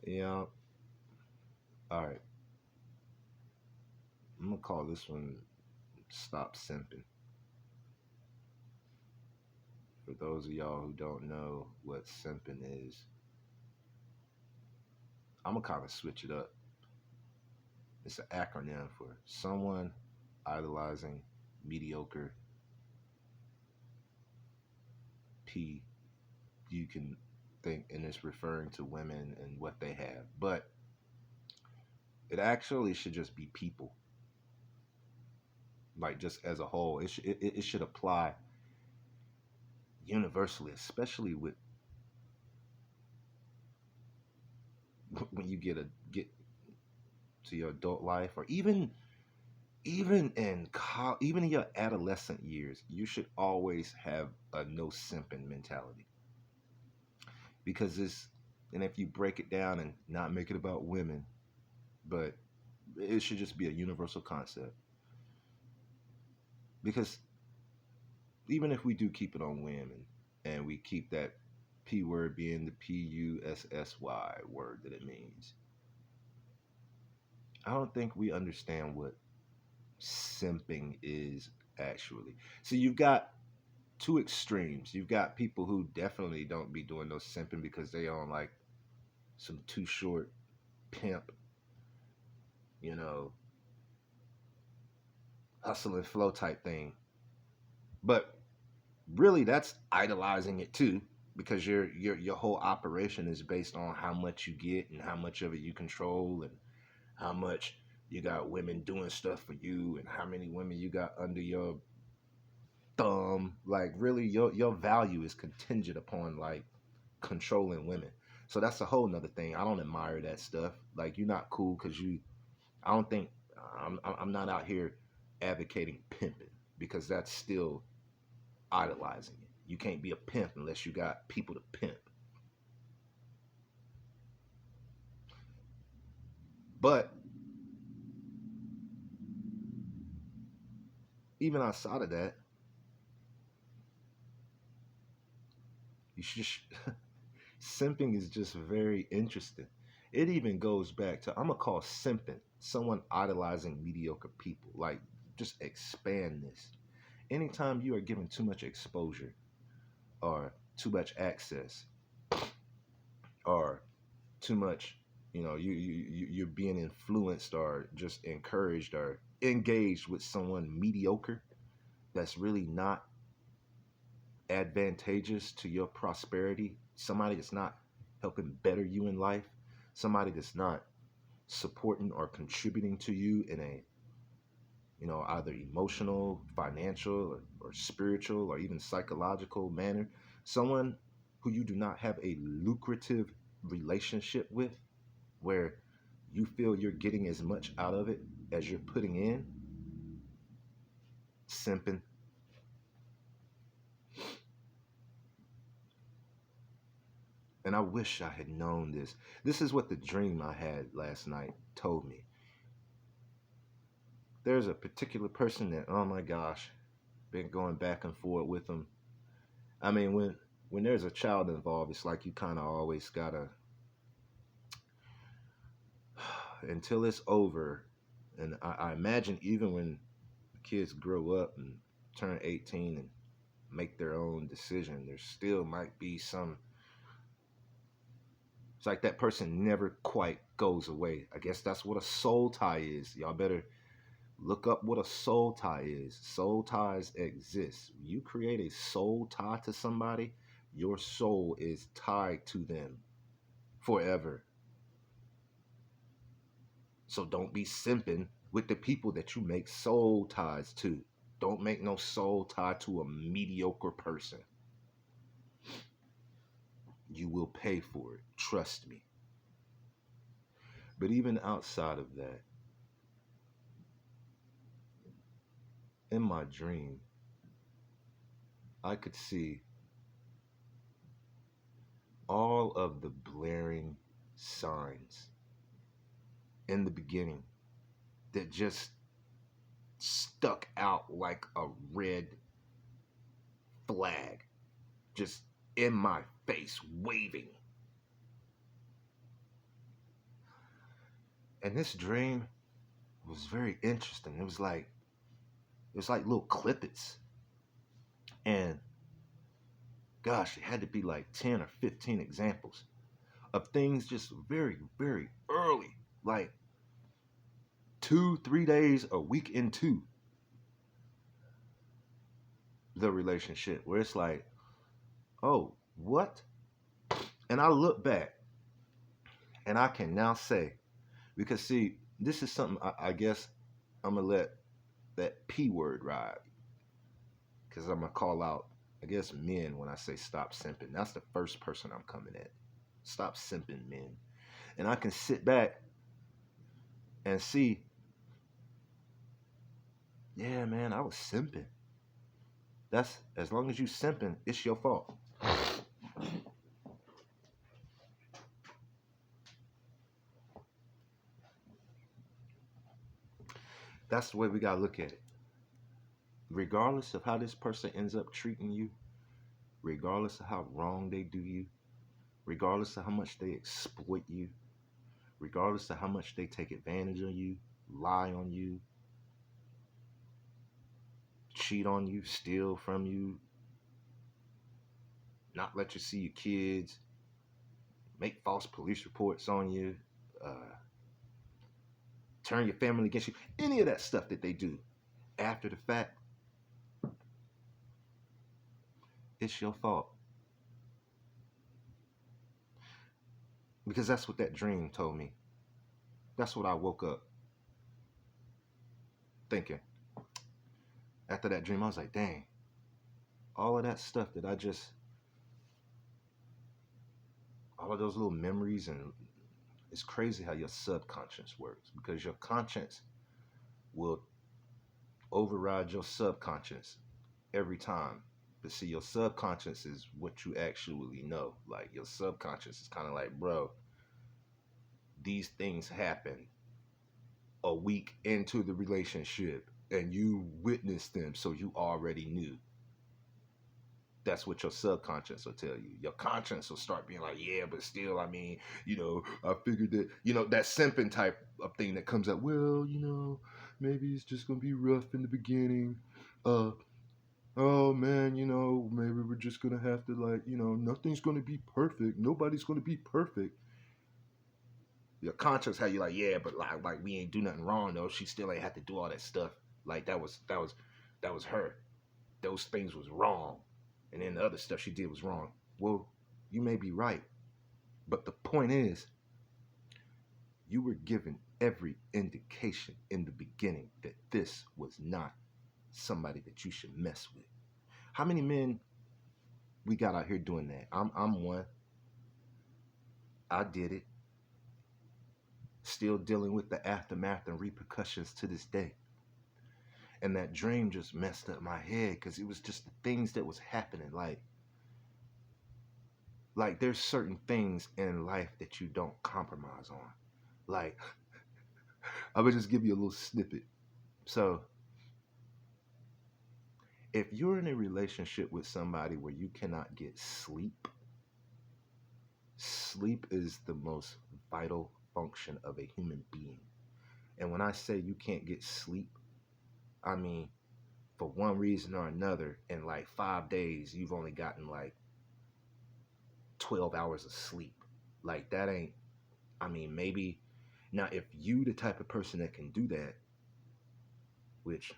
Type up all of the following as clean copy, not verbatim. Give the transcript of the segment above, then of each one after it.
Yeah. All right. I'm gonna call this one "Stop Simping." For those of y'all who don't know what simping is, I'm gonna kind of switch it up. It's an acronym for someone idolizing mediocre P. You can think, and it's referring to women and what they have, but it actually should just be people, like just as a whole. It should apply universally, especially with when you get to your adult life, or even in your adolescent years. You should always have a no simping mentality, because it's, and if you break it down and not make it about women, but it should just be a universal concept. Because even if we do keep it on women, and we keep that P word being the PUSSY word that it means, I don't think we understand what simping is actually. So you've got two extremes. You've got people who definitely don't be doing no simping because they on like some too short pimp, you know, hustle and flow type thing. But really that's idolizing it too, because your whole operation is based on how much you get and how much of it you control, and how much you got women doing stuff for you, and how many women you got under your thumb. Like really your value is contingent upon like controlling women. So that's a whole nother thing. I don't admire that stuff. Like you're not cool because you. I don't think I'm not out here advocating pimping, because that's still idolizing it. You can't be a pimp unless you got people to pimp. But even outside of that, you should. Simping is just very interesting. It even goes back to, I'm gonna call simping someone idolizing mediocre people. Like just expand this. Anytime you are given too much exposure, or too much access, or too much, you're being influenced or just encouraged or engaged with someone mediocre, that's really not advantageous to your prosperity, somebody that's not helping better you in life, somebody that's not supporting or contributing to you in a, either emotional, financial, or spiritual, or even psychological manner, someone who you do not have a lucrative relationship with, where you feel you're getting as much out of it as you're putting in, simping. And I wish I had known this. This is what the dream I had last night told me. There's a particular person that, oh my gosh, been going back and forth with them. I mean, when there's a child involved, it's like you kind of always gotta until it's over. And I imagine even when kids grow up and turn 18 and make their own decision, there still might be some. It's like that person never quite goes away. I guess that's what a soul tie is. Y'all better look up what a soul tie is. Soul ties exist. You create a soul tie to somebody, your soul is tied to them forever. So don't be simping with the people that you make soul ties to. Don't make no soul tie to a mediocre person. You will pay for it. Trust me. But even outside of that, in my dream, I could see all of the blaring signs in the beginning that just stuck out like a red flag, just in my face, waving. And this dream was very interesting. It was like little clippets. And gosh, it had to be like 10 or 15 examples of things just very, very early, like 2, 3 days, a week into the relationship, where it's like, oh, what? And I look back and I can now say, because see, this is something I guess I'm going to let that P word ride, because I'm going to call out, I guess, men when I say stop simping. That's the first person I'm coming at. Stop simping, men. And I can sit back and see, yeah, man, I was simping. That's, as long as you simping, it's your fault. That's the way we gotta look at it. Regardless of how this person ends up treating you, regardless of how wrong they do you, regardless of how much they exploit you, regardless of how much they take advantage of you, lie on you, cheat on you, steal from you, not let you see your kids, make false police reports on you, uh, turn your family against you, any of that stuff that they do after the fact, it's your fault. Because that's what that dream told me. That's what I woke up thinking. After that dream, I was like, dang, all of that stuff that all of those little memories, and it's crazy how your subconscious works, because your conscience will override your subconscious every time. But see, your subconscious is what you actually know. Like, your subconscious is kind of like, bro, these things happen a week into the relationship and you witnessed them, so you already knew. That's what your subconscious will tell you. Your conscience will start being like, yeah, but still, I mean, I figured that, that simping type of thing that comes up. Well, maybe it's just going to be rough in the beginning. Oh man, maybe we're just going to have to, like, nothing's going to be perfect. Nobody's going to be perfect. Your conscience had you like, yeah, but like we ain't do nothing wrong though. She still ain't have to do all that stuff. Like that was her. Those things was wrong. And then the other stuff she did was wrong. Well, you may be right. But the point is, you were given every indication in the beginning that this was not somebody that you should mess with. How many men we got out here doing that? I'm one. I did it. Still dealing with the aftermath and repercussions to this day. And that dream just messed up my head, because it was just the things that was happening. Like there's certain things in life that you don't compromise on. Like, I would just give you a little snippet. So, if you're in a relationship with somebody where you cannot get sleep, sleep is the most vital function of a human being. And when I say you can't get sleep, I mean, for one reason or another, in like 5 days, you've only gotten like 12 hours of sleep. Like, that ain't, I mean, maybe, now if you the type of person that can do that, which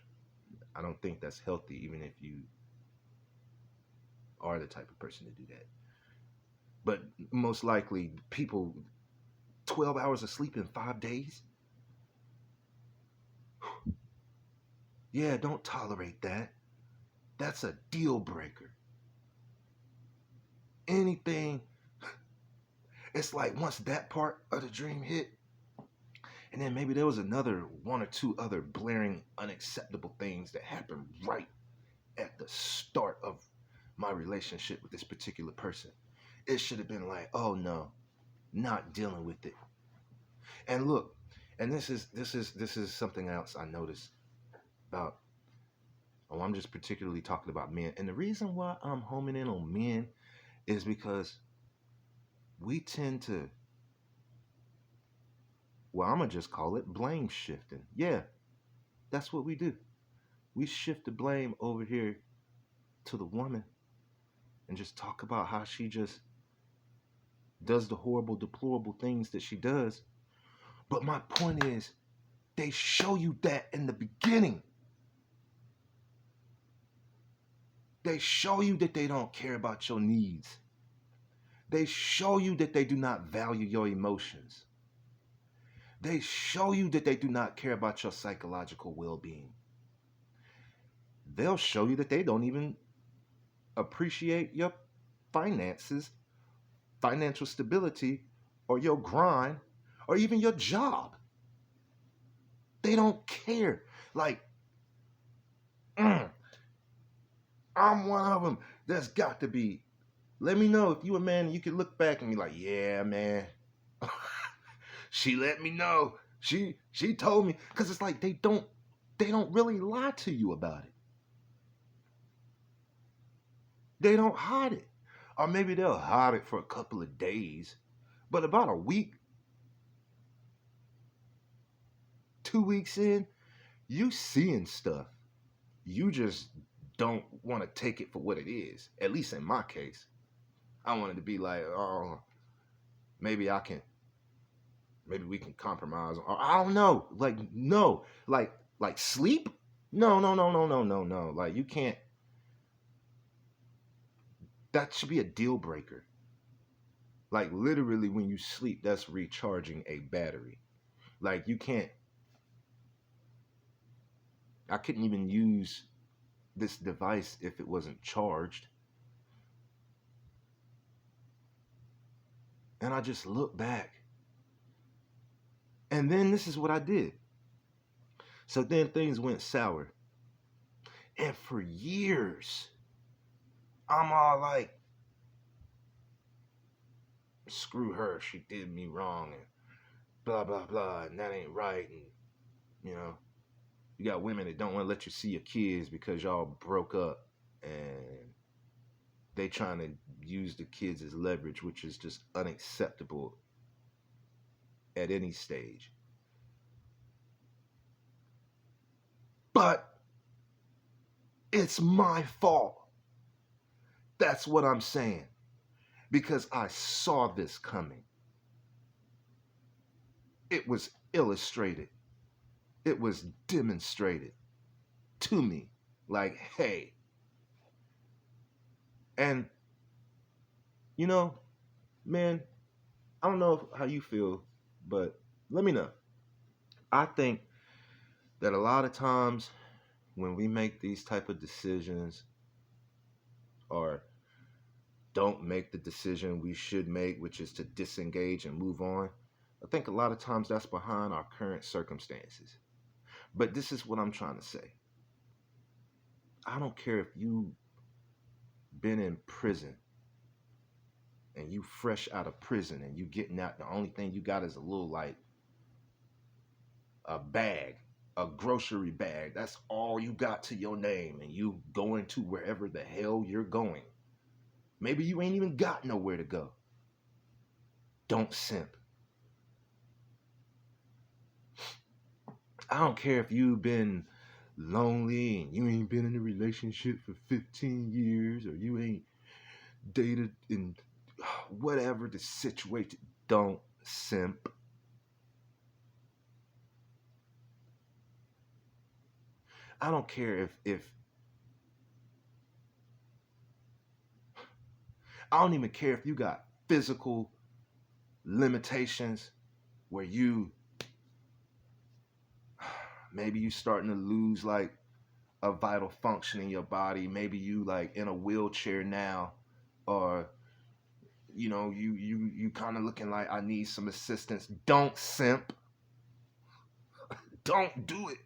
I don't think that's healthy, even if you are the type of person to do that. But most likely, people, 12 hours of sleep in 5 days? Yeah, don't tolerate that. That's a deal breaker. Anything, it's like once that part of the dream hit, and then maybe there was another one or two other blaring, unacceptable things that happened right at the start of my relationship with this particular person. It should have been like, oh no, not dealing with it. And look, and this is something else I noticed about. Oh, I'm just particularly talking about men. And the reason why I'm homing in on men is because we tend to Well, I'm going to just call it blame shifting. Yeah, that's what we do. We shift the blame over here to the woman and just talk about how she just does the horrible, deplorable things that she does. But my point is, they show you that in the beginning. They show you that they don't care about your needs. They show you that they do not value your emotions. They show you that they do not care about your psychological well-being. They'll show you that they don't even appreciate your finances, financial stability, or your grind, or even your job. They don't care. Like, I'm one of them. There's got to be. Let me know if you a man and you can look back and be like, yeah, man. She let me know. She told me. Because it's like they don't really lie to you about it. They don't hide it. Or maybe they'll hide it for a couple of days. But about a week, 2 weeks in, you seeing stuff. You just don't want to take it for what it is. At least in my case. I wanted to be like, oh, maybe we can compromise. Or I don't know. Like, no. Like sleep? No. Like, you can't. That should be a deal breaker. Like, literally, when you sleep, that's recharging a battery. Like, you can't. I couldn't even use this device if it wasn't charged. And I just look back. And then this is what I did. So then things went sour. And for years, I'm all like, screw her, she did me wrong, and blah, blah, blah, and that ain't right. And, you got women that don't want to let you see your kids because y'all broke up, and they trying to use the kids as leverage, which is just unacceptable at any stage. But it's my fault. That's what I'm saying. Because I saw this coming. It was illustrated. It was demonstrated to me. Like, hey. And, man, I don't know how you feel, but let me know. I think that a lot of times when we make these type of decisions or don't make the decision we should make, which is to disengage and move on, I think a lot of times that's behind our current circumstances. But this is what I'm trying to say. I don't care if you've been in prison and you fresh out of prison and you getting out, the only thing you got is a little, like, a bag, a grocery bag. That's all you got to your name, and you going to wherever the hell you're going. Maybe you ain't even got nowhere to go. Don't simp. I don't care if you've been lonely and you ain't been in a relationship for 15 years or you ain't dated in whatever the situation. Don't simp. I don't care if I don't even care if you got physical limitations where maybe you starting to lose like a vital function in your body. Maybe you like in a wheelchair now, or you kind of looking like I need some assistance. Don't simp. Don't do it.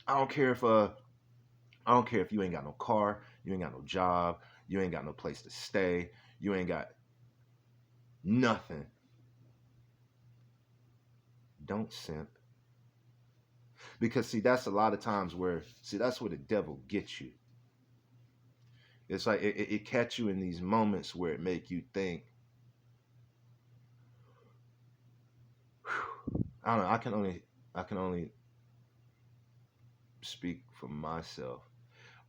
I don't care if you ain't got no car, you ain't got no job, you ain't got no place to stay, you ain't got nothing. Don't simp. Because see, that's a lot of times that's where the devil gets you. It's like it catch you in these moments where it make you think, I don't know. I can only speak for myself,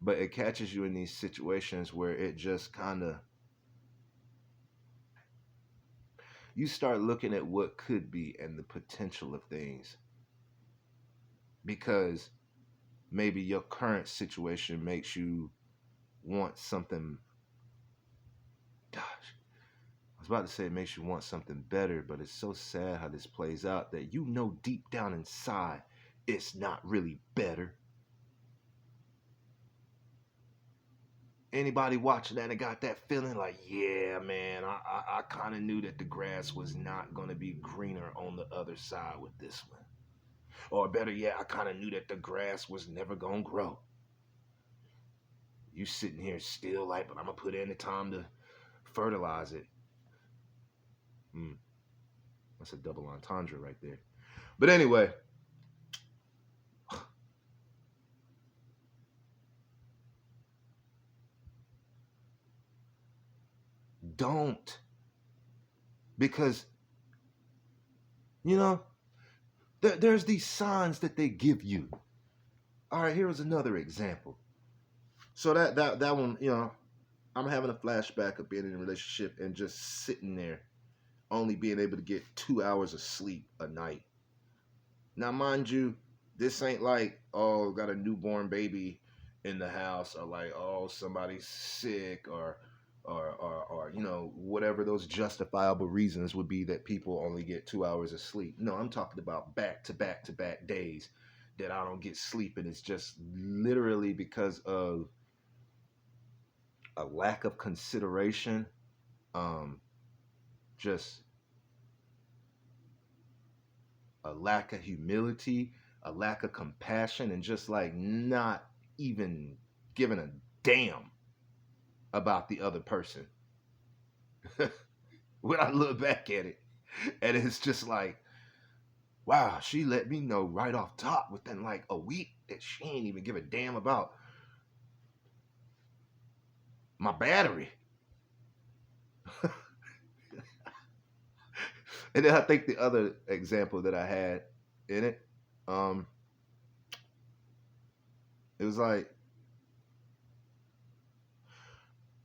but it catches you in these situations where it just kind of, you start looking at what could be and the potential of things, because maybe your current situation makes you want something. Gosh, I was about to say it makes you want something better, but it's so sad how this plays out that you know deep down inside it's not really better. Anybody watching that and got that feeling like, yeah, man, I kind of knew that the grass was not going to be greener on the other side with this one. Or better yet, I kind of knew that the grass was never going to grow. You sitting here still like, but I'm going to put in the time to fertilize it. That's a double entendre right there. But anyway, don't. Because, you know, there's these signs that they give you. All right, here's another example. So that one, I'm having a flashback of being in a relationship and just sitting there, only being able to get 2 hours of sleep a night. Now, mind you, this ain't like, oh, got a newborn baby in the house, or like, oh, somebody's sick, or whatever those justifiable reasons would be that people only get 2 hours of sleep. No, I'm talking about back to back to back days that I don't get sleep, and it's just literally because of a lack of consideration, just a lack of humility, a lack of compassion, and just like not even giving a damn about the other person. When I look back at it, and it's just like, wow, she let me know right off top within like a week that she ain't even give a damn about my battery. And then I think the other example that I had in it, um, it was like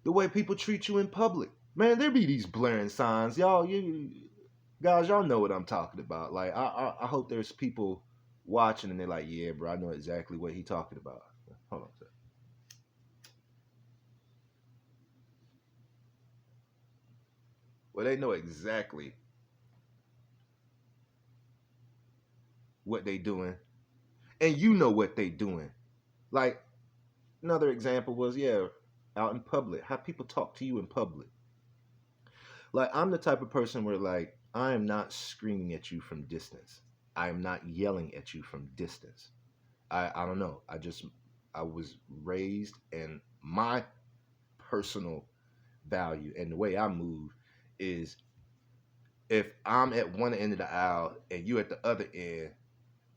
the way people treat you in public. Man, there be these blaring signs, y'all. You guys, y'all know what I'm talking about. Like, I hope there's people watching and they're like, yeah, bro, I know exactly what he talking about. Hold on a second. Well, they know exactly what they doing, and you know what they doing. Like, another example was, yeah, out in public, how people talk to you in public. Like, I'm the type of person where, like, I am not screaming at you from distance. I am not yelling at you from distance. I don't know. I was raised, and my personal value and the way I move is, if I'm at one end of the aisle and you at the other end,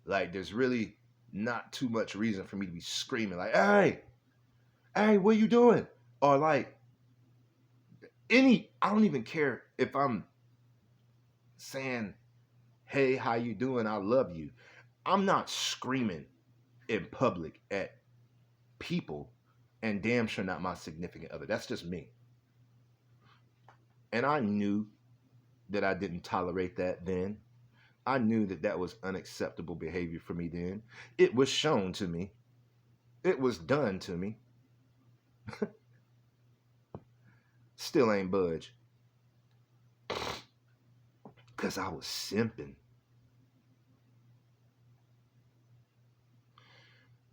like, there's really not too much reason for me to be screaming like, hey, what are you doing? Or like, I don't even care if I'm saying, hey, how you doing? I love you. I'm not screaming in public at people, and damn sure not my significant other. That's just me. And I knew that I didn't tolerate that then. I knew that that was unacceptable behavior for me then. It was shown to me. It was done to me. Still ain't budge. Because I was simping.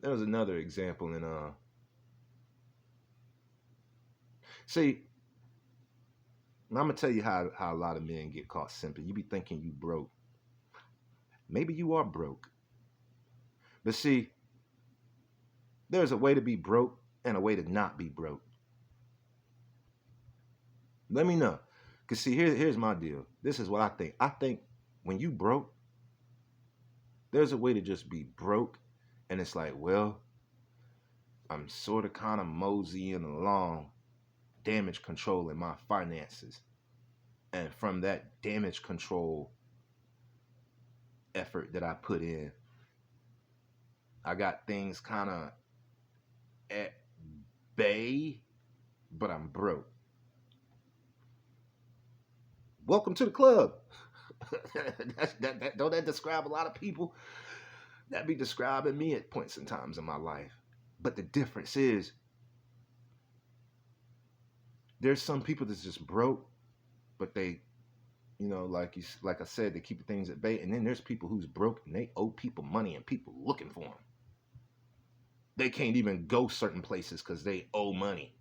There was another example in see, I'm gonna tell you how a lot of men get caught simping. You be thinking you broke. Maybe you are broke. But see, there's a way to be broke and a way to not be broke. Let me know. Cause see, here's my deal. This is what I think. I think when you broke, there's a way to just be broke, and it's like, well, I'm sort of kind of moseying along, damage control in my finances. And from that damage control, effort that I put in. I got things kind of at bay, but I'm broke. Welcome to the club. Don't that describe a lot of people? That be describing me at points and times in my life. But the difference is, there's some people that's just broke, but they, like I said, they keep things at bay. And then there's people who's broke and they owe people money and people looking for them. They can't even go certain places because they owe money.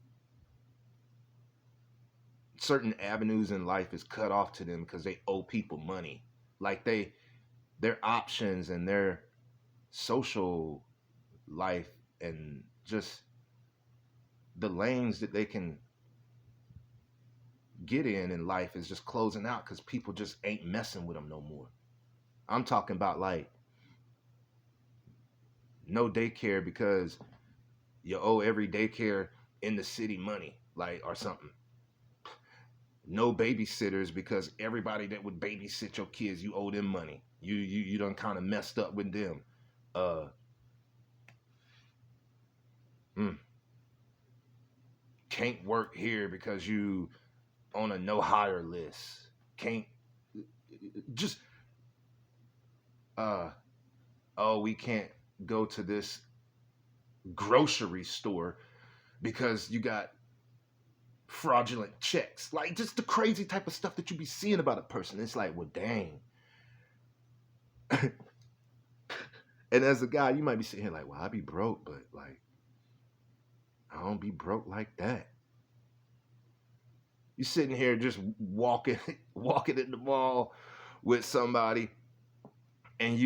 Certain avenues in life is cut off to them because they owe people money. Like their options and their social life and just the lanes that they can get in life is just closing out because people just ain't messing with them no more. I'm talking about like no daycare because you owe every daycare in the city money, like, or something. No babysitters because everybody that would babysit your kids, you owe them money. You done kind of messed up with them. Uh, mm, can't work here because you on a no hire list. Can't just uh oh, we can't go to this grocery store because you got fraudulent checks. Like just the crazy type of stuff that you be seeing about a person. It's like, well, dang. And as a guy, you might be sitting here like, well, I be broke, but like, I don't be broke like that. You sitting here just walking, walking in the mall with somebody, and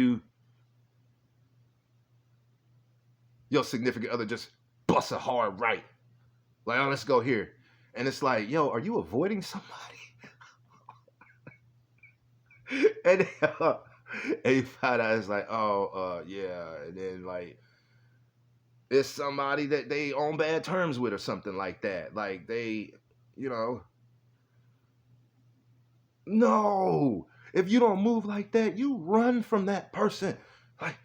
your significant other just busts a hard right. Like, oh, let's go here. And it's like, yo, are you avoiding somebody? and and you find out it's like, oh, yeah. And then like it's somebody that they on bad terms with or something like that. Like they, you know, no. If you don't move like that, you run from that person. Like,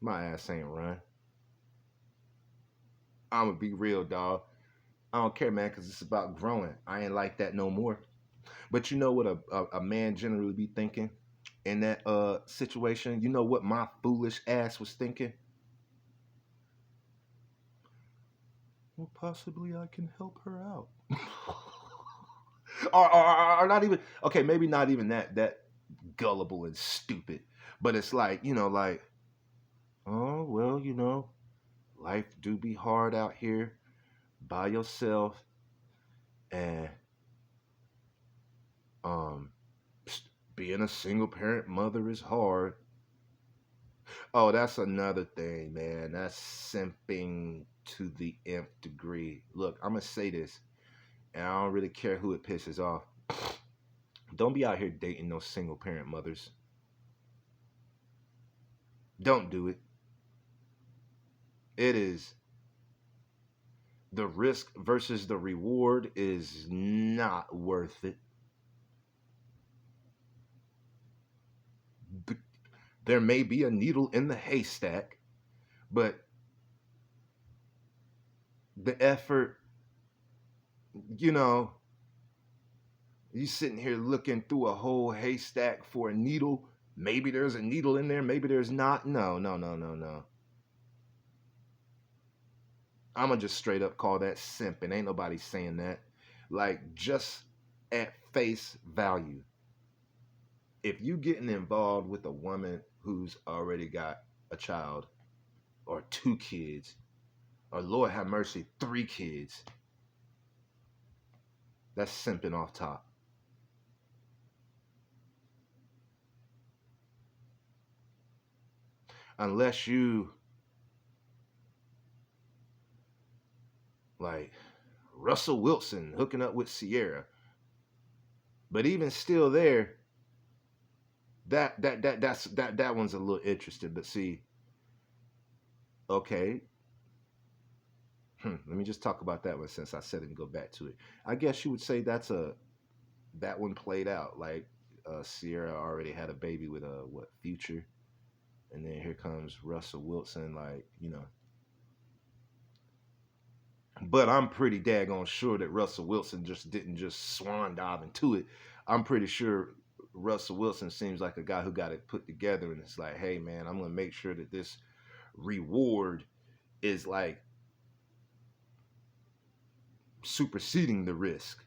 my ass ain't run. I'ma be real, dog. I don't care, man, because it's about growing. I ain't like that no more. But you know what a man generally be thinking in that situation? You know what my foolish ass was thinking? Well, possibly I can help her out. or not even, okay, maybe not even that gullible and stupid. But it's like, like, oh, well, life do be hard out here by yourself. And um being a single parent mother is hard. Oh, that's another thing, man. That's simping to the nth degree. Look, I'm gonna say this, and I don't really care who it pisses off. Don't be out here dating no single parent mothers. Don't do it. It is the risk versus the reward is not worth it. There may be a needle in the haystack, but the effort, you know, you sitting here looking through a whole haystack for a needle. Maybe there's a needle in there, maybe there's not. No, no, no, no, no. I'm gonna just straight up call that simping. Ain't nobody saying that. Like, just at face value, if you getting involved with a woman who's already got a child or two kids, or Lord have mercy, three kids, that's simping off top. Unless you like Russell Wilson hooking up with Sierra. But even still there, that one's a little interesting. But see, okay, Let me just talk about that one since I said it and go back to it. I guess you would say that one played out like Sierra already had a baby with a what Future, and then here comes Russell Wilson, like But I'm pretty daggone sure that Russell Wilson just didn't just swan dive into it. I'm pretty sure Russell Wilson seems like a guy who got it put together, and it's like, hey man, I'm gonna make sure that this reward is like superseding the risk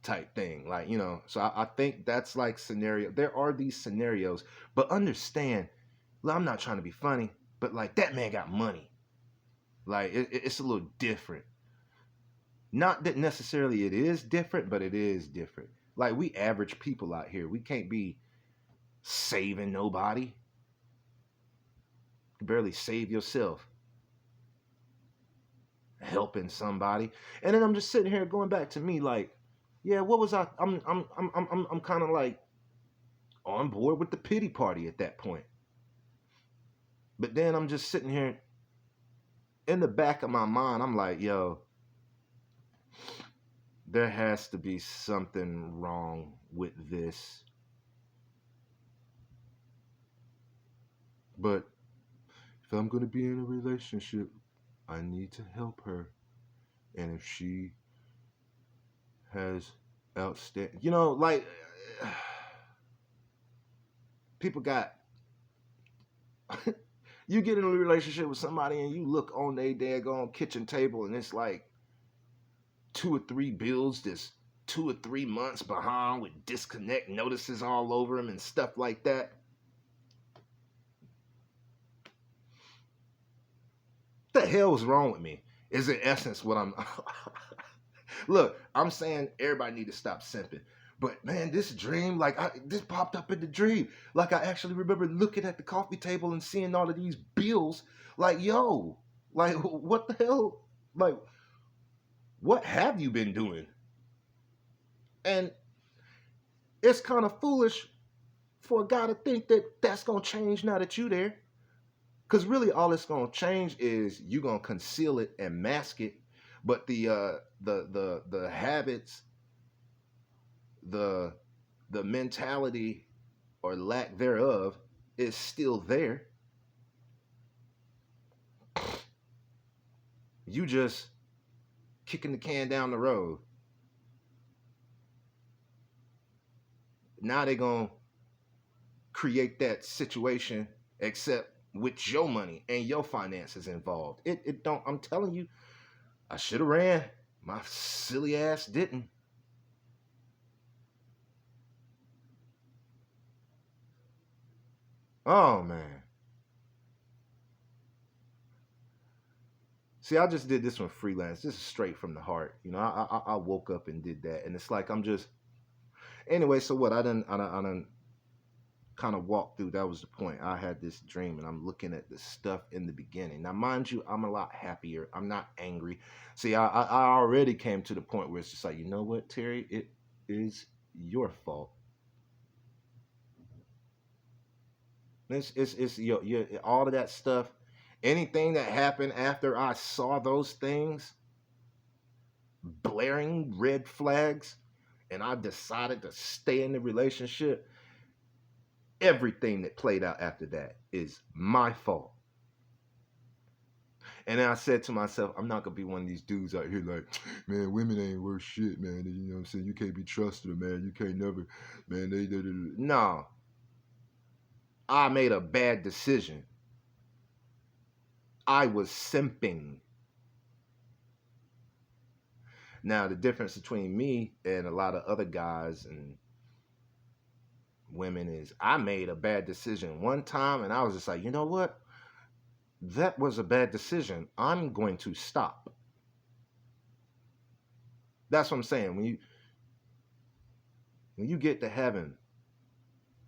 type thing. Like, so I think that's like scenario. There are these scenarios, but understand, well, I'm not trying to be funny, but like that man got money. Like it's a little different. Not that necessarily it is different, but it is different. Like we average people out here, we can't be saving nobody. You can barely save yourself. Helping somebody. And then I'm just sitting here going back to me like, yeah, what was I I'm kind of like on board with the pity party at that point. But then I'm just sitting here in the back of my mind, I'm like, yo, there has to be something wrong with this. But if I'm going to be in a relationship, I need to help her. And if she has outstanding, like people got, you get in a relationship with somebody and you look on their daggone kitchen table and it's like 2 or 3 bills that's 2 or 3 months behind with disconnect notices all over them and stuff like that. What the hell is wrong with me? Is in essence what I'm. Look, I'm saying everybody need to stop simping. But man, this dream, like this popped up in the dream. Like I actually remember looking at the coffee table and seeing all of these bills. Like, yo, like what the hell? Like, what have you been doing? And it's kind of foolish for a guy to think that that's gonna change now that you there. Because really, all it's gonna change is you gonna conceal it and mask it, but the habits, the the mentality or lack thereof is still there. You just kicking the can down the road. Now they gonna create that situation, except with your money and your finances involved. It don't. I'm telling you, I should have ran. My silly ass didn't. Oh man. See, I just did this one freelance. This is straight from the heart. I woke up and did that, and it's like I'm just anyway. So what? I done kind of walked through. That was the point. I had this dream, and I'm looking at the stuff in the beginning. Now, mind you, I'm a lot happier. I'm not angry. See, I already came to the point where it's just like, you know what, Terry, it is your fault. It's your all of that stuff. Anything that happened after I saw those things, blaring red flags, and I decided to stay in the relationship, everything that played out after that is my fault. And then I said to myself, I'm not gonna be one of these dudes out here like, man, women ain't worth shit, man. You know what I'm saying? You can't be trusted, man. You can't never, man. No, I made a bad decision. I was simping. Now the difference between me and a lot of other guys and women is I made a bad decision one time, and I was just like, you know what? That was a bad decision. I'm going to stop. That's what I'm saying. When you get to having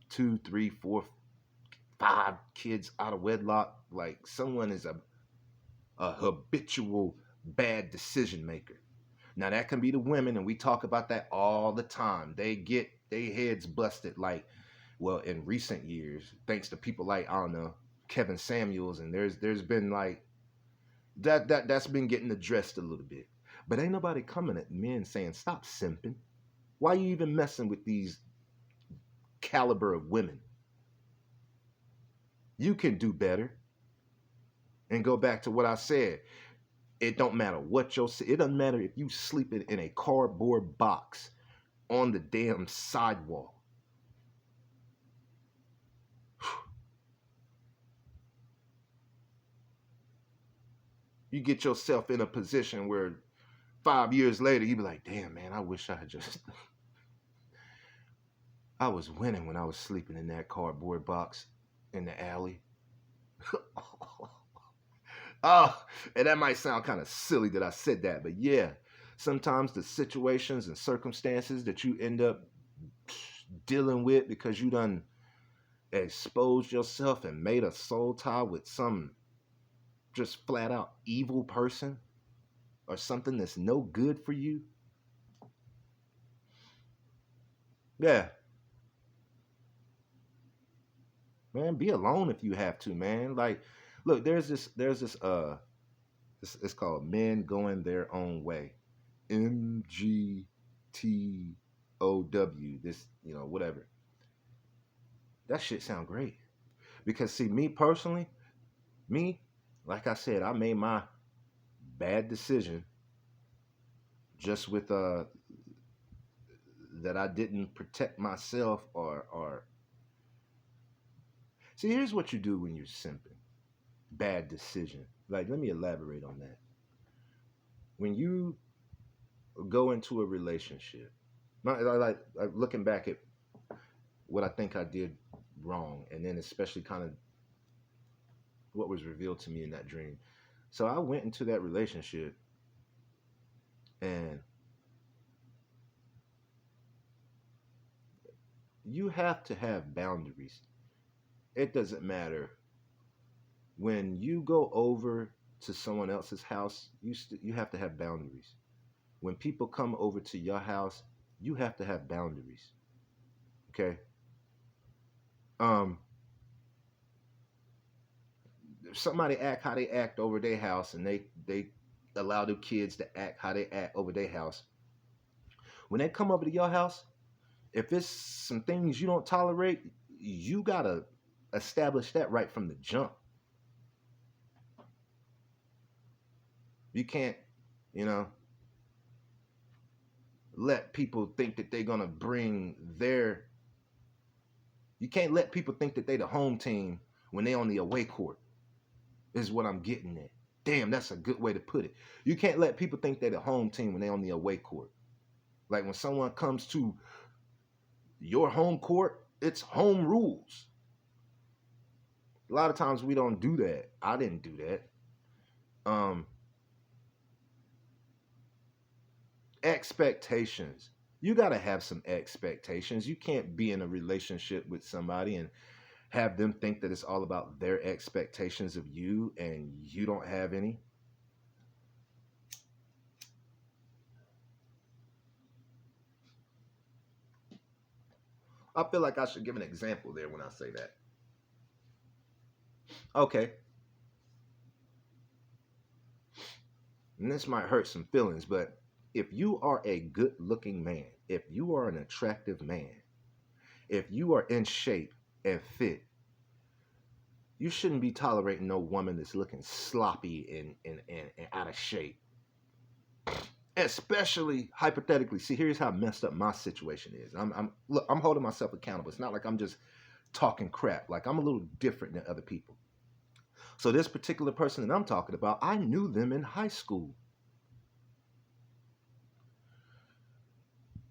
2, 3, 4, 5 kids out of wedlock, like someone is a habitual bad decision maker. Now that can be the women, and we talk about that all the time. They get their heads busted like, well, in recent years, thanks to people like, I don't know, Kevin Samuels, and there's been like That's been getting addressed a little bit. But ain't nobody coming at men saying, stop simping. Why you even messing with these caliber of women? You can do better. And go back to what I said. It don't matter what it doesn't matter if you sleeping in a cardboard box on the damn sidewalk. You get yourself in a position where 5 years later you be like, damn man, I wish I had just I was winning when I was sleeping in that cardboard box in the alley. Oh, and that might sound kind of silly that I said that, but yeah, sometimes the situations and circumstances that you end up dealing with because you done exposed yourself and made a soul tie with some just flat out evil person or something that's no good for you. Yeah, man, be alone if you have to, man. Like, look, it's called Men Going Their Own Way. MGTOW. This, whatever. That shit sound great. Because see, me personally, me, like I said, I made my bad decision just with that I didn't protect myself or see, here's what you do when you're simping. Bad decision. Like, let me elaborate on that. When you go into a relationship, like looking back at what I think I did wrong, and then especially kind of what was revealed to me in that dream. So I went into that relationship, and you have to have boundaries. It doesn't matter when you go over to someone else's house. You have to have boundaries. When people come over to your house, you have to have boundaries. Okay. Um, if somebody act how they act over their house, and they allow their kids to act how they act over their house, when they come over to your house, if it's some things you don't tolerate, you gotta establish that right from the jump. You can't, you know, let people think that they're gonna bring their. You can't let people think that they the home team when they on the away court. Is what I'm getting at. Damn, that's a good way to put it. You can't let people think they're the home team when they on the away court. Like when someone comes to your home court, it's home rules. A lot of times we don't do that. I didn't do that. Um, Expectations. You got to have some expectations. You can't be in a relationship with somebody and have them think that it's all about their expectations of you and you don't have any. I feel like I should give an example there when I say that. Okay, and this might hurt some feelings, but if you are a good looking man, if you are an attractive man, if you are in shape and fit, you shouldn't be tolerating no woman that's looking sloppy and out of shape. Especially hypothetically, see, here's how messed up my situation is. Look, I'm holding myself accountable. It's not like I'm just talking crap. Like I'm a little different than other people. So this particular person that I'm talking about, I knew them in high school.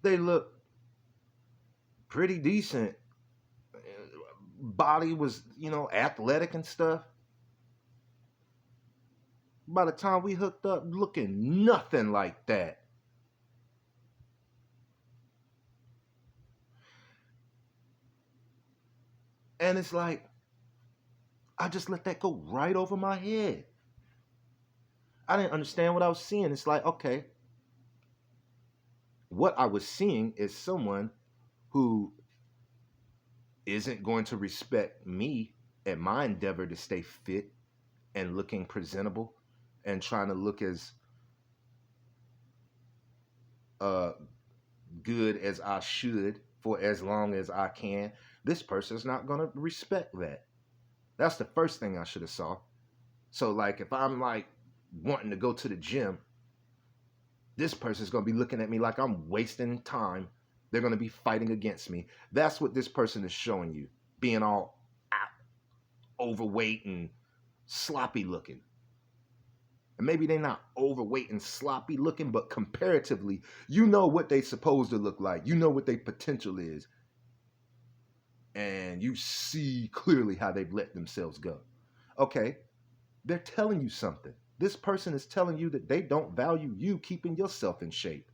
They look pretty decent. Body was, athletic and stuff. By the time we hooked up, looking nothing like that. And it's like, I just let that go right over my head. I didn't understand what I was seeing. It's like, okay, what I was seeing is someone who isn't going to respect me and my endeavor to stay fit and looking presentable. and trying to look as uh, good as I should for as long as I can, this person's not gonna respect that. That's the first thing I should have saw. So like if I'm like wanting to go to the gym, this person's gonna be looking at me like I'm wasting time. They're gonna be fighting against me. That's what this person is showing you, being all overweight and sloppy looking. And maybe they're not overweight and sloppy looking, but comparatively, you know what they supposed to look like. You know what their potential is. And you see clearly how they've let themselves go. Okay, they're telling you something. This person is telling you that they don't value you keeping yourself in shape.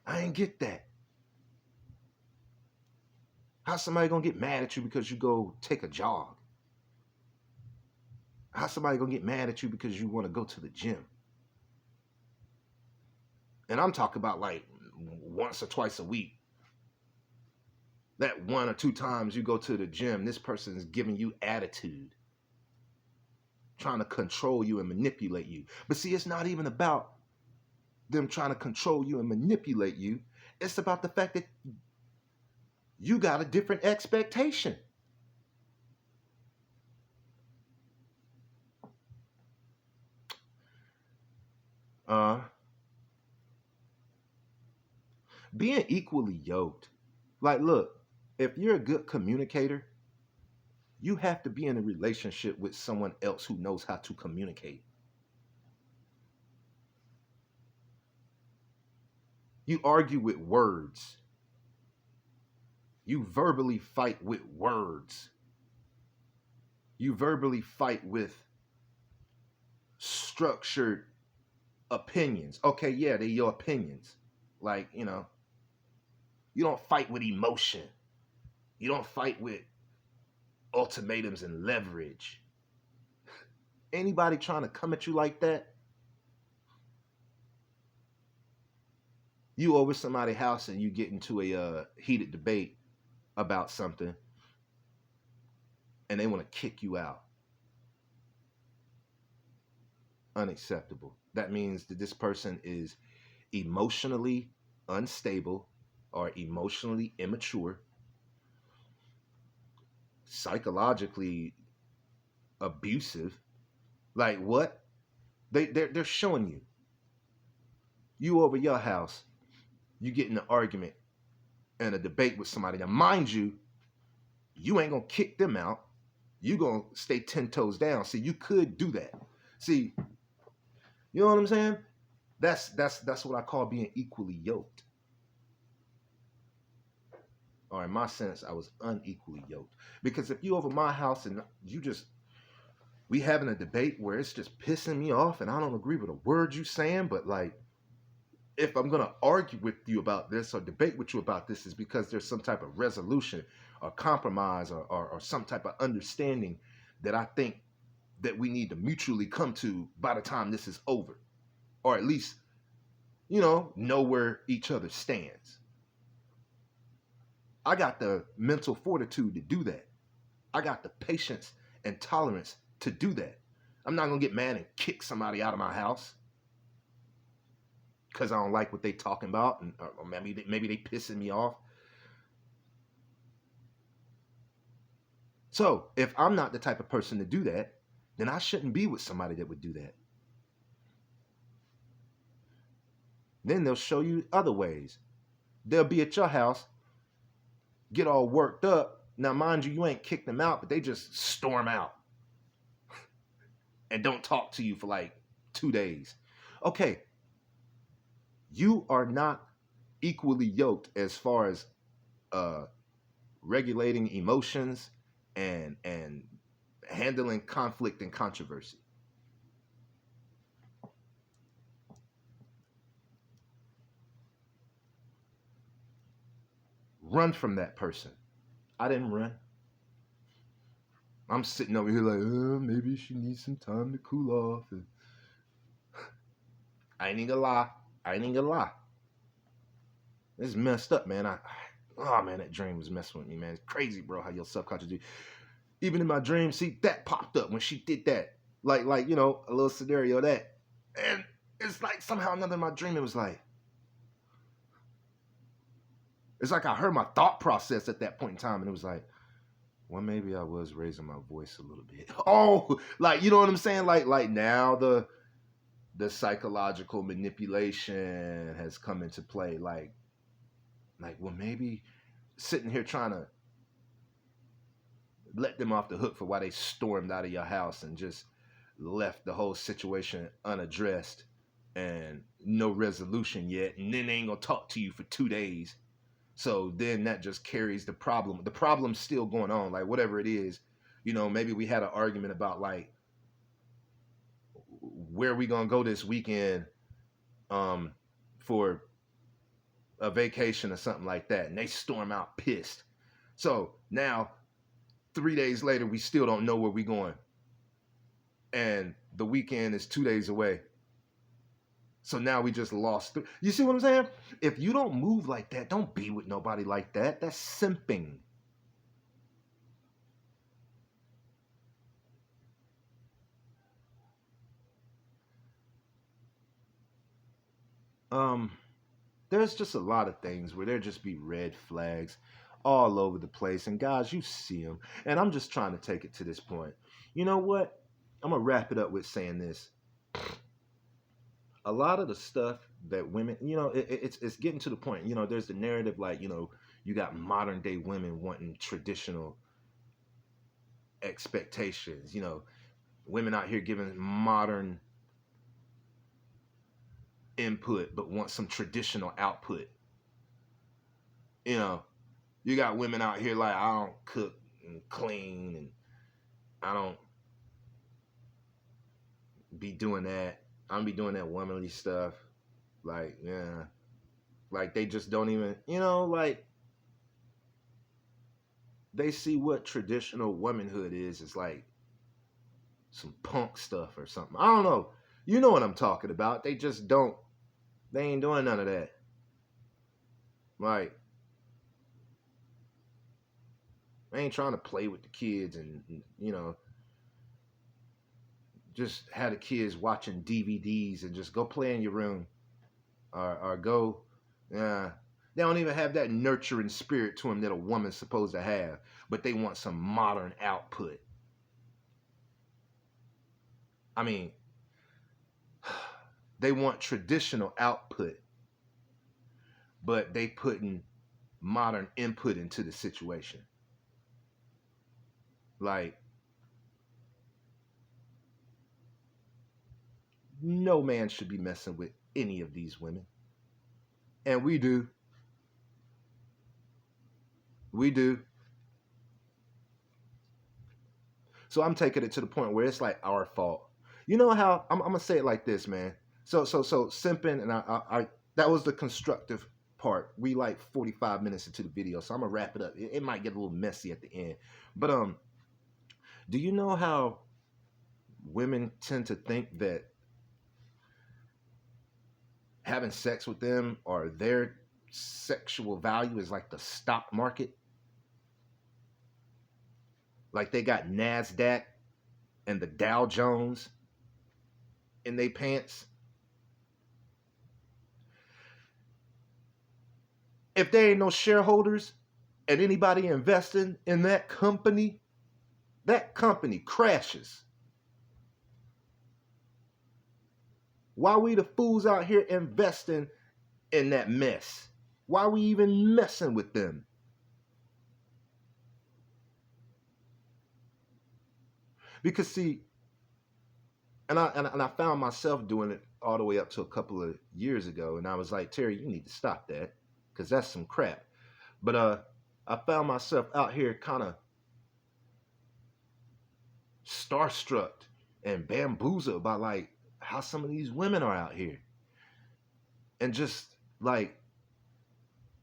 I ain't get that. How's somebody gonna get mad at you because you go take a jog? How's somebody gonna get mad at you because you want to go to the gym? And I'm talking about like once or twice a week. That 1 or 2 times you go to the gym, this person is giving you attitude, trying to control you and manipulate you. But see, it's not even about them trying to control you and manipulate you. It's about the fact that you got a different expectation. Uh, Being equally yoked. Like, look, if you're a good communicator, you have to be in a relationship with someone else who knows how to communicate. You argue with words. You verbally fight with words. You verbally fight with structured opinions. Okay, yeah, they're your opinions. Like, you don't fight with emotion. You don't fight with ultimatums and leverage. Anybody trying to come at you like that, you over somebody's house and you get into a heated debate about something and they want to kick you out. Unacceptable. That means that this person is emotionally unstable or emotionally immature, psychologically abusive. Like what? They're showing you. You over your house, you get in an argument and a debate with somebody. Now, mind you, you ain't gonna kick them out. You gonna stay 10 toes down. See, you could do that. See, you know what I'm saying? That's what I call being equally yoked. Or in my sense, I was unequally yoked. Because if you over my house and you just we having a debate where it's just pissing me off and I don't agree with a word you saying, but like if I'm gonna argue with you about this or debate with you about this is because there's some type of resolution or compromise or some type of understanding that I think that we need to mutually come to by the time this is over. Or at least, know where each other stands. I got the mental fortitude to do that. I got the patience and tolerance to do that. I'm not gonna get mad and kick somebody out of my house because I don't like what they talking about, and or maybe they pissing me off. So if I'm not the type of person to do that, then I shouldn't be with somebody that would do that. Then they'll show you other ways. They'll be at your house, get all worked up. Now, mind you, you ain't kicked them out, but they just storm out and don't talk to you for like 2 days. Okay, you are not equally yoked as far as regulating emotions and handling conflict and controversy. Run from that person. I didn't run. I'm sitting over here like, maybe she needs some time to cool off. And I ain't gonna lie. I ain't gonna lie. This is messed up, man. Oh man, that dream was messing with me, man. It's crazy, bro, how your subconscious do. Even in my dream, see, that popped up when she did that. Like you know, a little scenario of that. And it's like somehow or another in my dream, it was like, it's like I heard my thought process at that point in time, and it was like, well, maybe I was raising my voice a little bit. Oh, like you know what I'm saying? Like now the psychological manipulation has come into play. Like well, maybe sitting here trying to let them off the hook for why they stormed out of your house and just left the whole situation unaddressed and no resolution yet, and then they ain't gonna talk to you for 2 days. So then that just carries the problem. The problem's still going on, like whatever it is. You know, maybe we had an argument about like where we gonna go this weekend um for a vacation or something like that, and they storm out pissed. So now 3 days later, we still don't know where we going, and the weekend is 2 days away. So now we just lost. You see what I'm saying? If you don't move like that, don't be with nobody like that. That's simping. Um, there's just a lot of things where there just be red flags all over the place, and guys, you see them. And I'm just trying to take it to this point. You know what? I'm gonna wrap it up with saying this. A lot of the stuff that women, you know, it's getting to the point. You know, there's the narrative like, you know, you got modern day women wanting traditional expectations. You know, women out here giving modern input but want some traditional output. You know, you got women out here like, I don't cook and clean and I don't be doing that. I don't be doing that womanly stuff. Like, yeah. Like they just don't even, you know, like they see what traditional womanhood is. It's like some punk stuff or something. I don't know. You know what I'm talking about. They just don't, they ain't doing none of that. Like, they ain't trying to play with the kids and, you know, just have the kids watching DVDs and just go play in your room or go, yeah. They don't even have that nurturing spirit to them that a woman's supposed to have, but they want some modern output. I mean, they want traditional output, but they putting modern input into the situation. Like, no man should be messing with any of these women. And we do. We do. So I'm taking it to the point where it's like our fault. You know how I'm gonna say it like this, man. So simping, and I that was the constructive part. We like 45 minutes into the video, so I'm gonna wrap it up. It might get a little messy at the end, but do you know how women tend to think that having sex with them or their sexual value is like the stock market? Like they got NASDAQ and the Dow Jones in their pants. If there ain't no shareholders and anybody investing in that company crashes. Why we the fools out here investing in that mess? Why we even messing with them? Because see, and I found myself doing it all the way up to a couple of years ago, and I was like, Terry, you need to stop that because that's some crap. But I found myself out here kind of starstruck and bamboozled by like how some of these women are out here, and just like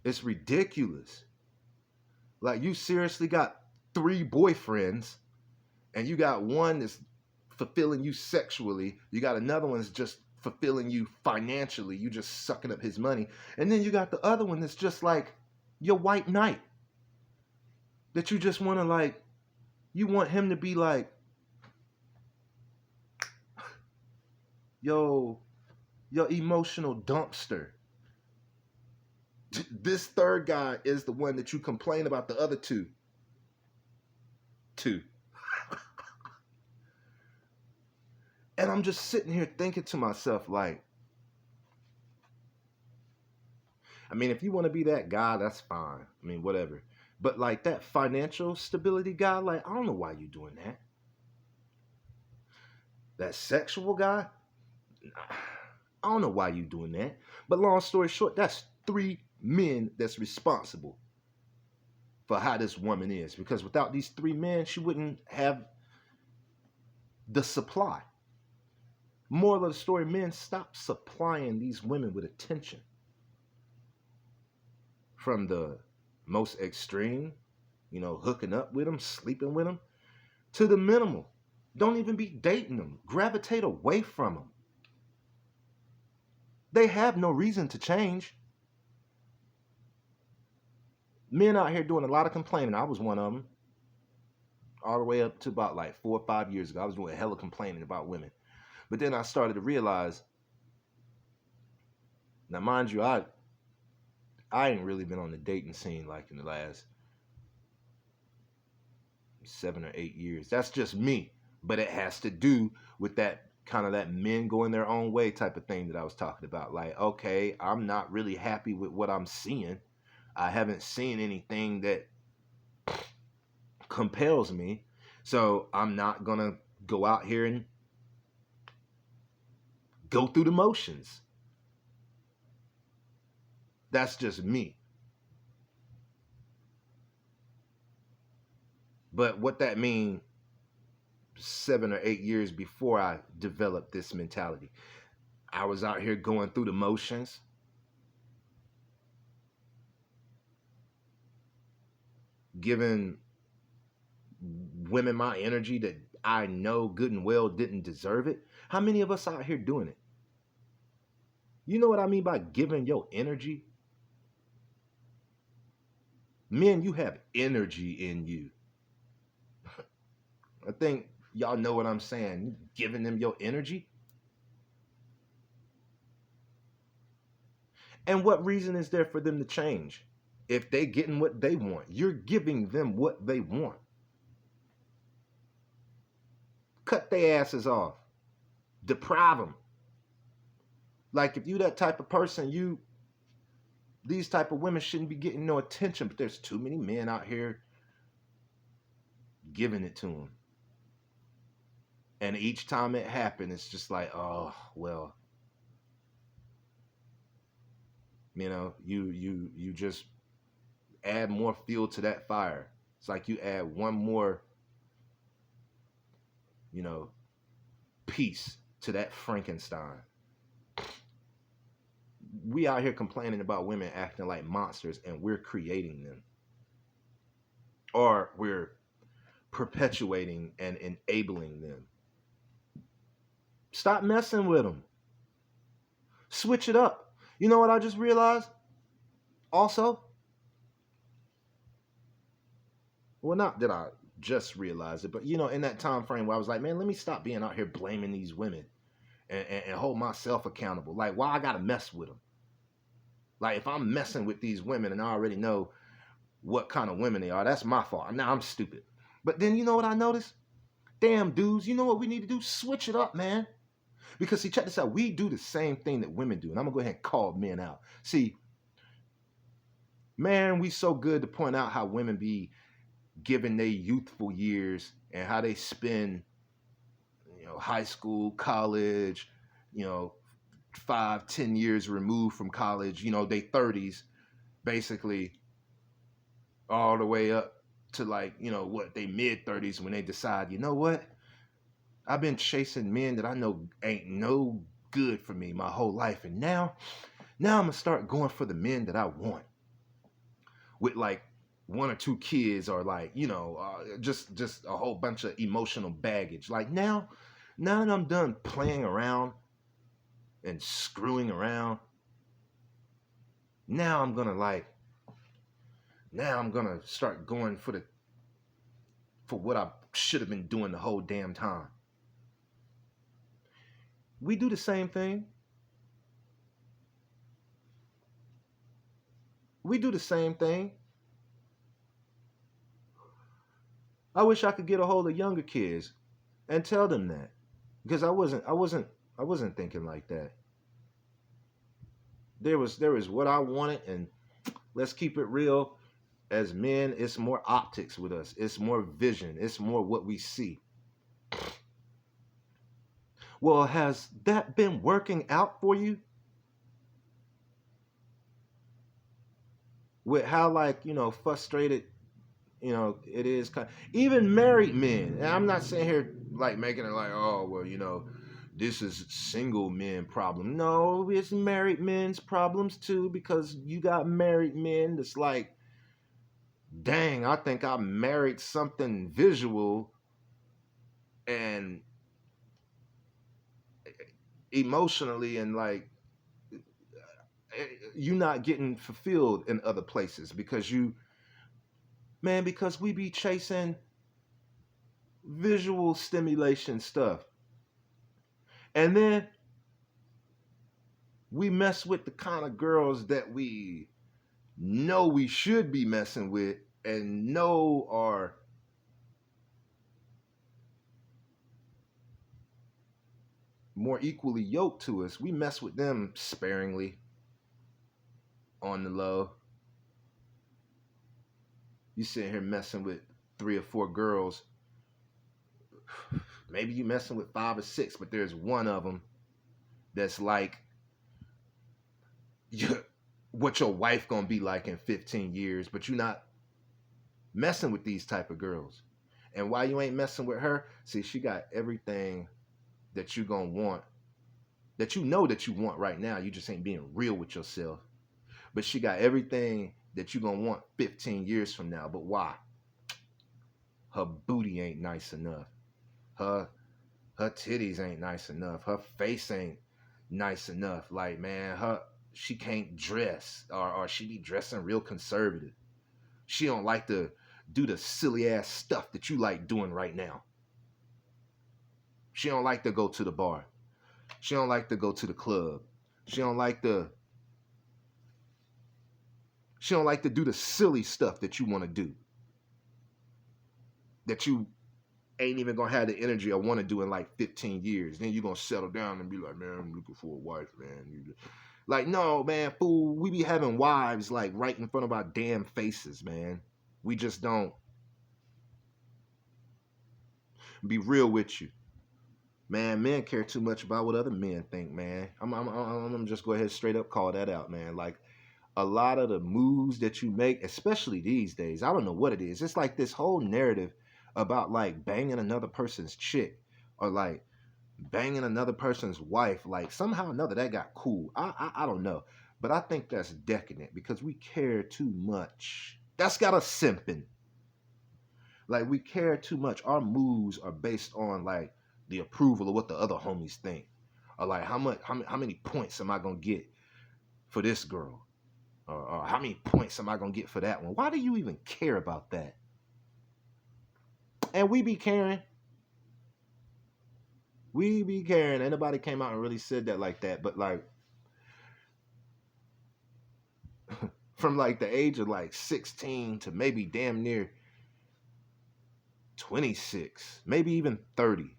it's ridiculous. Like you seriously got 3 boyfriends, and you got one that's fulfilling you sexually. You got another one that's just fulfilling you financially. You just sucking up his money, and then you got the other one that's just like your white knight that you just want to like. You want him to be like Yo, your emotional dumpster. This third guy is the one that you complain about the other two. And I'm just sitting here thinking to myself, like, I mean, if you want to be that guy, that's fine. I mean, whatever. But like that financial stability guy, like, I don't know why you doing that. That sexual guy, I don't know why you doing that. But long story short, that's 3 men that's responsible for how this woman is. Because without these 3 men, she wouldn't have the supply. Moral of the story, men, stop supplying these women with attention. From the most extreme, hooking up with them, sleeping with them, to the minimal. Don't even be dating them. Gravitate away from them. They have no reason to change. Men out here doing a lot of complaining. I was one of them. All the way up to about like 4 or 5 years ago, I was doing hella complaining about women. But then I started to realize, now mind you, I ain't really been on the dating scene like in the last 7 or 8 years. That's just me. But it has to do with that kind of that men going their own way type of thing that I was talking about. Like, okay, I'm not really happy with what I'm seeing. I haven't seen anything that compels me. So I'm not going to go out here and go through the motions. That's just me. But what that means 7 or 8 years before I developed this mentality, I was out here going through the motions. Giving women my energy that I know good and well didn't deserve it. How many of us out here doing it? You know what I mean by giving your energy? Men, you have energy in you. I think y'all know what I'm saying. Giving them your energy. And what reason is there for them to change? If they getting what they want, you're giving them what they want. Cut their asses off. Deprive them. Like if you that type of person, these type of women shouldn't be getting no attention, but there's too many men out here giving it to them. And each time it happens, it's just like, oh, well, you just add more fuel to that fire. It's like you add one more, piece to that Frankenstein. We out here complaining about women acting like monsters, and we're creating them. Or we're perpetuating and enabling them. Stop messing with them. Switch it up. You know what I just realized? Also, well, not that I just realized it, but in that time frame where I was like, man, let me stop being out here blaming these women and hold myself accountable. Like, why I gotta mess with them? Like, if I'm messing with these women and I already know what kind of women they are, that's my fault. Now I'm stupid. But then you know what I noticed? Damn, dudes, you know what we need to do? Switch it up, man. Because see, check this out. We do the same thing that women do. And I'm going to go ahead and call men out. See, man, we so good to point out how women be given their youthful years and how they spend, high school, college, 5, 10 years removed from college, they 30s, basically all the way up to like, they mid 30s when they decide, you know what? I've been chasing men that I know ain't no good for me my whole life. And now I'm going to start going for the men that I want. With like 1 or 2 kids or like, just a whole bunch of emotional baggage. Like now that I'm done playing around and screwing around, now I'm going to start going for what I should have been doing the whole damn time. We do the same thing. We do the same thing. I wish I could get a hold of younger kids and tell them that. Because I wasn't thinking like that. There was what I wanted, and let's keep it real. As men, it's more optics with us. It's more vision. It's more what we see. Well, has that been working out for you? With how, like, frustrated, it is even married men. And I'm not saying here like making it like, oh well, this is single men problem. No, it's married men's problems too, because you got married men that's like, dang, I think I married something visual and emotionally, and like you not getting fulfilled in other places because because we be chasing visual stimulation stuff. And then we mess with the kind of girls that we know we should be messing with and know are more equally yoked to us. We mess with them sparingly, on the low. You sitting here messing with 3 or 4 girls. Maybe you messing with 5 or 6, but there's one of them that's like what your wife gonna be like in 15 years, but you're not messing with these type of girls. And why you ain't messing with her? See, she got everything that you gonna want, that you know that you want right now. You just ain't being real with yourself. But she got everything that you gonna want 15 years from now. But why? Her booty ain't nice enough. Her her titties ain't nice enough. Her face ain't nice enough. Like, man, she can't dress, or she be dressing real conservative. She don't like to do the silly ass stuff that you like doing right now. She don't like to go to the bar. She don't like to go to the club. She don't like to she don't like to do the silly stuff that you want to do. That you ain't even gonna have the energy I want to do in like 15 years. Then you're gonna settle down and be like, man, I'm looking for a wife, man. Like, no, man, fool, we be having wives like right in front of our damn faces, man. We just don't be real with you. Man, men care too much about what other men think, man. I'm just go ahead straight up call that out, man. Like, a lot of the moves that you make, especially these days, I don't know what it is. It's like this whole narrative about like banging another person's chick, or like banging another person's wife. Like, somehow or another that got cool. I don't know, but I think that's decadent because we care too much. That's got us simping. Like, we care too much. Our moves are based on like the approval of what the other homies think, or like how many points am I gonna get for this girl, or how many points am I gonna get for that one? Why do you even care about that? And we be caring. We be caring. Ain't nobody came out and really said that like that. But like, from like the age of like 16 to maybe damn near 26, maybe even 30.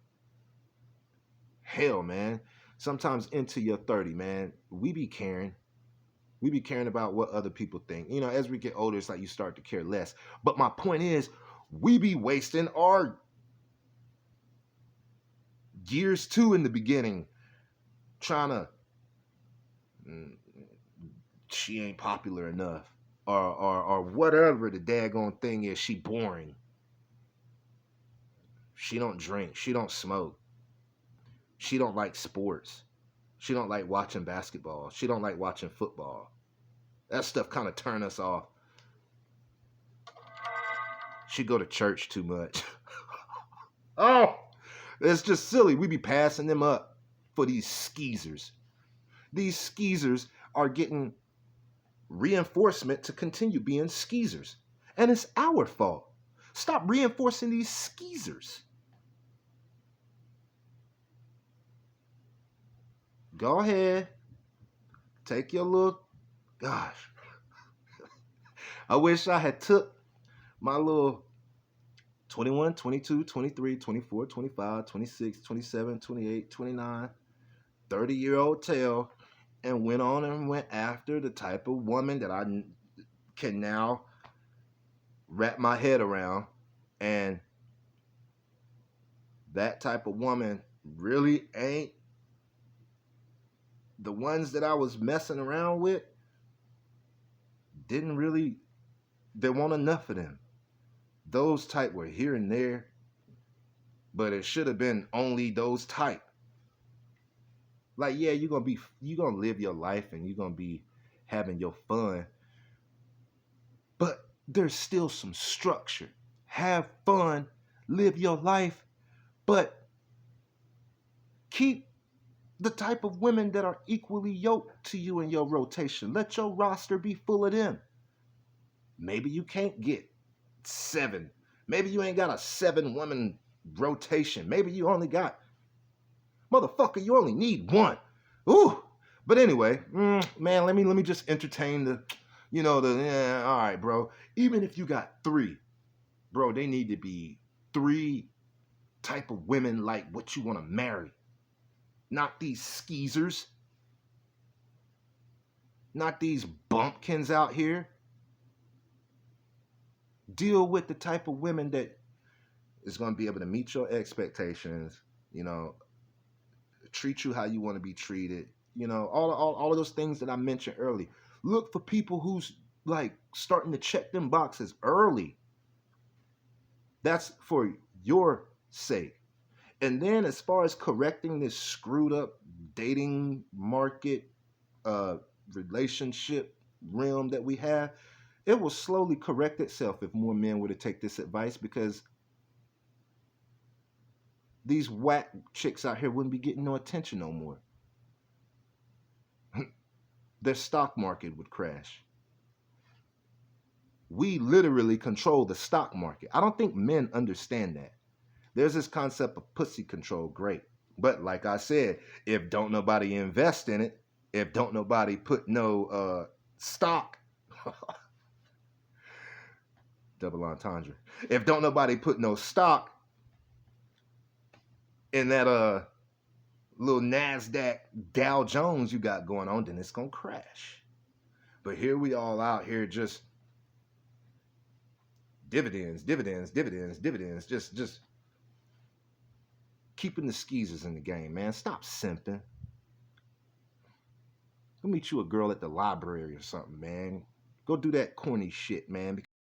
Hell, man. Sometimes into your 30, man, we be caring. We be caring about what other people think. As we get older, it's like you start to care less. But my point is, we be wasting our years too in the beginning trying to, mm, she ain't popular enough, or whatever the daggone thing is. She boring. She don't drink. She don't smoke. She don't like sports. She don't like watching basketball. She don't like watching football. That stuff kind of turn us off. She go to church too much. Oh, it's just silly. We be passing them up for these skeezers. These skeezers are getting reinforcement to continue being skeezers. And it's our fault. Stop reinforcing these skeezers. Go ahead. Take your little, gosh. I wish I had took my little 21, 22, 23, 24, 25, 26, 27, 28, 29, 30-year-old tail and went on and went after the type of woman that I can now wrap my head around. And that type of woman really ain't the ones that I was messing around with. Didn't really, there weren't enough of them. Those type were here and there, but it should have been only those type. Like, yeah, you gonna live your life and you're gonna be having your fun, but there's still some structure. Have fun, live your life, but keep the type of women that are equally yoked to you in your rotation. Let your roster be full of them. Maybe you can't get 7. Maybe you ain't got a 7-woman rotation. Maybe you only got, motherfucker, you only need 1. Ooh. But anyway, man, let me just entertain the, all right, bro. Even if you got 3, bro, they need to be 3 type of women like what you want to marry. Not these skeezers. Not these bumpkins out here. Deal with the type of women that is going to be able to meet your expectations, treat you how you want to be treated, all of those things that I mentioned earlier. Look for people who's like starting to check them boxes early. That's for your sake. And then as far as correcting this screwed up dating market, relationship realm that we have, it will slowly correct itself if more men were to take this advice, because these whack chicks out here wouldn't be getting no attention no more. Their stock market would crash. We literally control the stock market. I don't think men understand that. There's this concept of pussy control, great. But like I said, if don't nobody invest in it, if don't nobody put no stock, double entendre. If don't nobody put no stock in that little NASDAQ Dow Jones you got going on, then it's gonna crash. But here we all out here just dividends, just keeping the skeezers in the game, man. Stop simping. Go meet you a girl at the library or something, man. Go do that corny shit, man.